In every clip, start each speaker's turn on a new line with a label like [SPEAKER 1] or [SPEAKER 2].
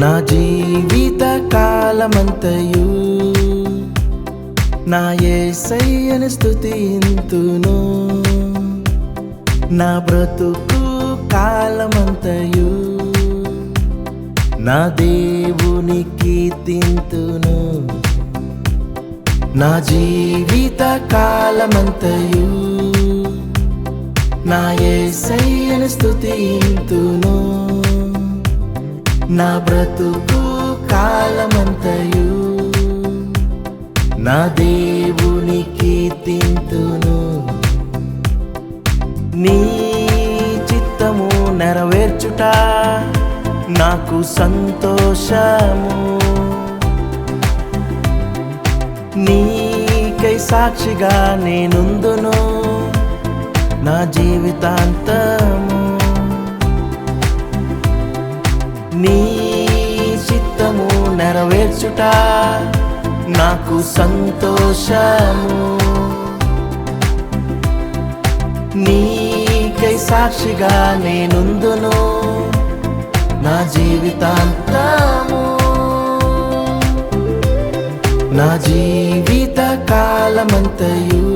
[SPEAKER 1] నా జీవిత కాలమంతయు నా యేసయ్యను స్తుతింతును. నా బ్రతుకు కాలమంతయు నా దేవుని కీర్తింతును. నా జీవిత కాలమంతయు నా యేసయ్యను స్తుతింతును. నా బ్రతుకు కాలమంతయు నా దేవుని కీర్తింతును. నీ చిత్తము నెరవేర్చుట నాకు సంతోషము. నీకై సాక్షిగా నేనుందును నా జీవితాంతము. నీ చిత్తము నెరవేర్చుట నాకు సంతోషము. నీకై సాక్షిగా నేనుందును నా జీవితాంతము. నా జీవిత కాలమంతయు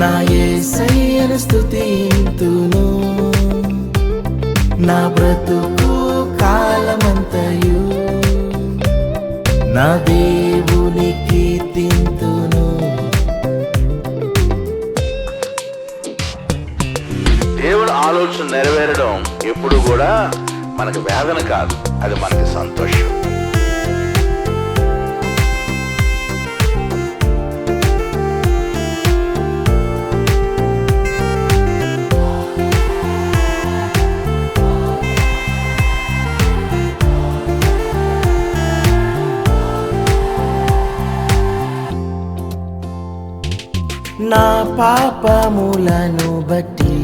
[SPEAKER 1] నా యేసయ్యను స్తుతింతును. నా బ్రతుకు కాలమంతయు నా దేవుని కీర్తింతును.
[SPEAKER 2] దేవుని ఆలోచన నెరవేరడం ఎప్పుడు కూడా మనకు వేదన కాదు, అది మనకి సంతోషం.
[SPEAKER 1] నా పాపములను బట్టి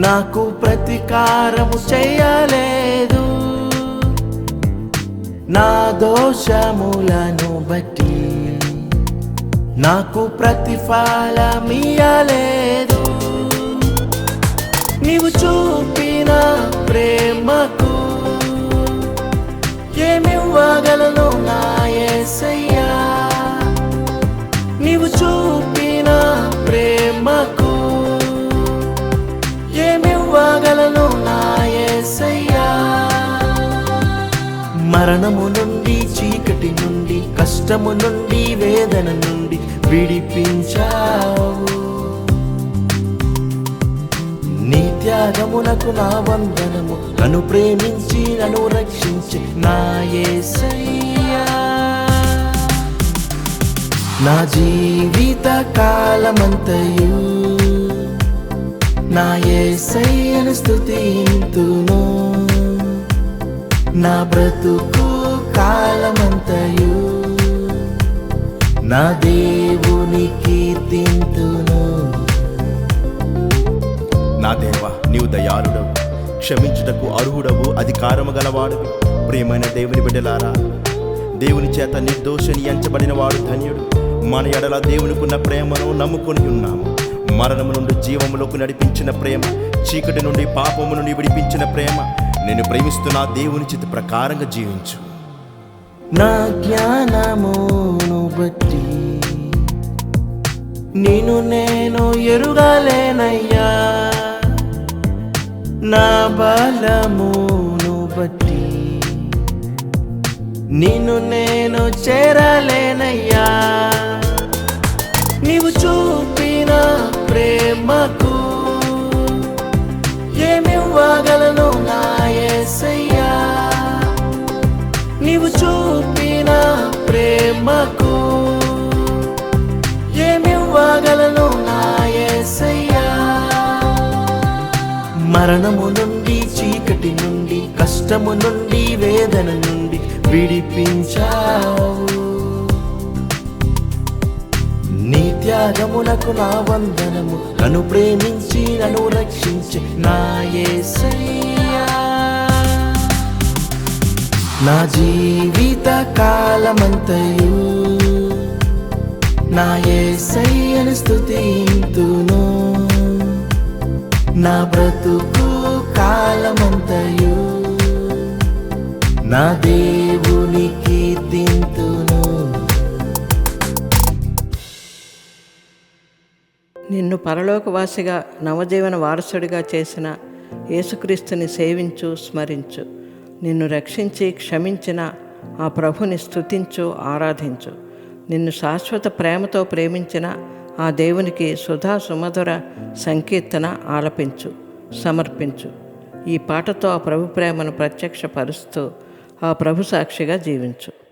[SPEAKER 1] నాకు ప్రతీకారము చేయలేదు. నా దోషములను బట్టి నాకు ప్రతిఫలమియ్యలేదు. నీవు చూపిన ప్రేమకు ఏమివ్వగలను నా యేసయ్యా. నీవు చూపిన ప్రేమకు ఏమివ్వగలను నా యేసయ్యా. మరణము నుండి, చీకటి నుండి, కష్టము నుండి, వేదన నుండి విడిపించావు. నీ త్యాగమునకు నా వందనము. నన్ను ప్రేమించి నన్ను రక్షించి నా యేసయ్యా. నా జీవిత కాలమంతయు నా యేసయ్యను స్తుతింతును. నా బ్రతుకు కాలమంతయు నా దేవుని కీర్తింతును.
[SPEAKER 3] నా దేవా, నీవు దయాళుడవు, క్షమించుటకు అర్హుడవు, అధికారము గలవాడువి. ప్రియమైన దేవుని బిడ్డలారా, దేవుని చేత నిర్దోషిని ఎంచబడిన వాడు ధన్యుడు. మన ఎడల దేవునికున్న ప్రేమను నమ్ముకొని ఉన్నాము. మరణము నుండి జీవములోకి నడిపించిన ప్రేమ, చీకటి నుండి పాపము నుండి విడిపించిన ప్రేమ. నేను ప్రేమిస్తున్న దేవుని చిత్త ప్రకారంగా జీవించు.
[SPEAKER 1] నా జ్ఞానమును బట్టి నేను ఎరుగలేనయ్యా. నా బలమును బట్టి నేను చేరలేనయ్యా. నీవు చూపిన ప్రేమకు ఏమివ్వగలను నా యేసయ్యా. నీవు చూపిన ప్రేమకు ఏమివ్వగలను నా యేసయ్యా. మరణము నుండి, చీకటి నుండి, కష్టము నుండి, వేదన నుండి విడిపించావు. నీ త్యాగమునకు నా వందనము. నన్ను ప్రేమించి నన్ను రక్షించి నా యేసయ్యా. నా జీవిత కాలమంతయు నా యేసయ్యను స్తుతింతును. నా బ్రతుకు కాలమంతయు నా దేవుని కీర్తింతును.
[SPEAKER 4] నిన్ను పరలోకవాసిగా నవజీవన వారసుడిగా చేసిన యేసుక్రీస్తుని సేవించు, స్మరించు. నిన్ను రక్షించి క్షమించిన ఆ ప్రభుని స్తుతించు, ఆరాధించు. నిన్ను శాశ్వత ప్రేమతో ప్రేమించిన ఆ దేవునికి సుధా సుమధుర సంకీర్తన ఆలపించు, సమర్పించు. ఈ పాటతో ఆ ప్రభు ప్రేమను ప్రత్యక్షపరుస్తూ ఆ ప్రభు సాక్షిగా జీవించు.